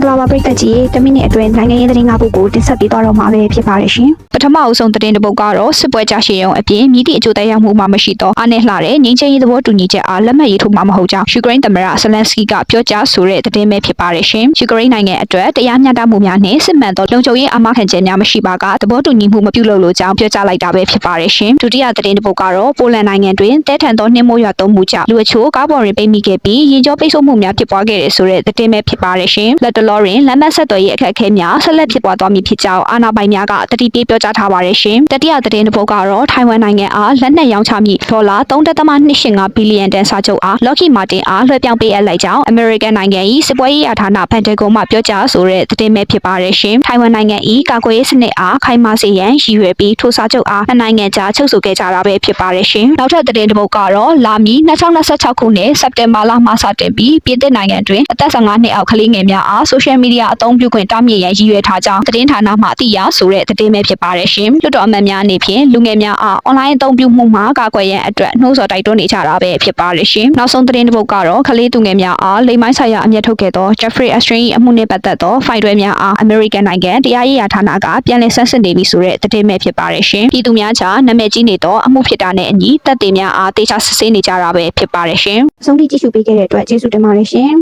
္ဂလာပါပရိသတ်ကြီးတမိနစ်အတွင်းနိုင်ငံရေးသတင်း၅ပုဒ်ကိုတင်ဆက်ပေးသွားတော့မှာပဲဖြစ်ပါတယ်ရှင်ပထမအဆုံးသတင်းတစ်ပုဒ်ကတော့စစ်ပွဲကြရှည်ရုံအပြင်မြစ်တီအကျိုးသက်ရောက်မှုမှမရှိတော့အားနဲ့လှတဲ့ငြိမ်းချမ်းရေးသဘောတူညီချက်အားလက်မှတ်ရေးထိုးမှာမဟုတ်ကြောင်းယူကရိန်းသမ္မတဇလန်စကီကပြောကြားဆိုတဲ့သတင်းပဲဖြစ်ပါတယ်ရှင်ယူကရိန်းနိုင်ငံအတွက်တရားမျှတမှုများနဲ့စစ်မှန်သောလုံခြုံရေးအာမခံချက်များမရှိပါကသဘောတူညီမှုမပြုလုပ်လိုကြောင်းပြောကြားလိုက်တာပဲဖြစ်ပါတယ်ရှင်ဒုတိယသတင်းတစ်ပုဒ်ကတော့ပိုလန်နိုင်ငံတွင်တဲထန်သောနှင်းမိုးရွာသွန်းမှုကြောင့်လူအချို့ကားပေါ်တွင်ပိတ်မိခဲ့ပြီးရင်ကျော်ပိတ်ဆို့မှုများဖြစ်ပွားခဲ့တဲ့ဆိုတဲ့သတင်းပဲဖြစ်ပါတယ်ရှင်လက်တလောတွင်လမ်းမဆက်သွယ်ရေးအခက်အခဲများဆက်လက်ဖြစ်ပွားသွားမည်ဖြစ်ကြောင်းအာဏာပိုင်များကတတိပေးပြောကြားထားပါတယ်ရှင်တတိယသတင်းတစ်ပုဒ်ကတော့ထိုင်ဝမ်နိုင်ငံအားလက်နက်ရောင်းချမည့်ဒေါ်လာ3.285ဘီလီယံတန်စာချုပ်အားလော်ကီမာတင်အားလွှဲပြောင်းပေးအပ်လိုက်ကြောင်းအမေရိကန်နိုင်ငံ၏စစ်ပွဲရေးရာဌာနပန်တဂွန်မှပြောကြားဆိုတဲ့သတင်းပဲဖြစ်ပါတယ်ရှင်ထိုင်ဝမ်နိုင်ငံ၏ကာကွယ်ရေးစနစ်အားခိုင်မာစေရန်ရည်ရွယ်ပြီးထိုစာချုပ်အားနိုင်ငံကြားချုပ်ဆိုခဲ့ကြတာပဲဖြစ်ပါတယ်ရှင်နောက်ထပ်သတင်းတစ်ပုဒ်ကတော့လာမည့်2026ခုနှစ်စက်တင်ဘာလမှစတင်ပြီးပြည်သစ်နိုင်ငံတွင်အသက်15နှစ်အောက်ကလေးငယ်များအားဆိုရှယ်မီဒီယာအသုံးပြုခွင့်တားမြစ်ရန်ရည်ရွယ်ထားကြောင်းသတင်းဌာနမှသိရဆိုတဲ့သတင်းပဲဖြစ်ပါတယ်ရှင်လွှတ်တော်အမတ်များအနေဖြင့်လူငယ်များအားအွန်လိုင်းအသုံးပြုမှုမှာကာကွယ်ရန်အတွက်နှိုးဆော်တိုက်တွန်းနေကြတာပဲဖြစ်ပါတယ်ရှင်နောက်ဆုံးသတင်းတစ်ပုဒ်ကတော့ကလေးသူငယ်များအားလိမ်မိုင်းဆိုင်ရာအမျက်ထုတ်ခဲ့သော Jeffrey Epstein အမှုနဲ့ပတ်သက်သောဖိုင်တွဲများအားအမေရိကန်နိုင်ငံတရားရေးရာဌာနကပြန်လည်ဆန်းစစ်နေပြီဆိုတဲ့သတင်းပဲဖြစ်ပါတယ်ရှင်ပြည်သူများကြားနာမည်ကြီးနေသောအမှုဖြစ်တာနဲ့အညီတပ်တွေများအားတေချာစစ်ဆေးနေကြတာပဲဖြစ်ပါတယ်ရှင်အဆုံးထိကြည့်ရှုပေးခဲ့တဲ့အတွက်ကျေးဇူးတင်ပါတယ်ရှင်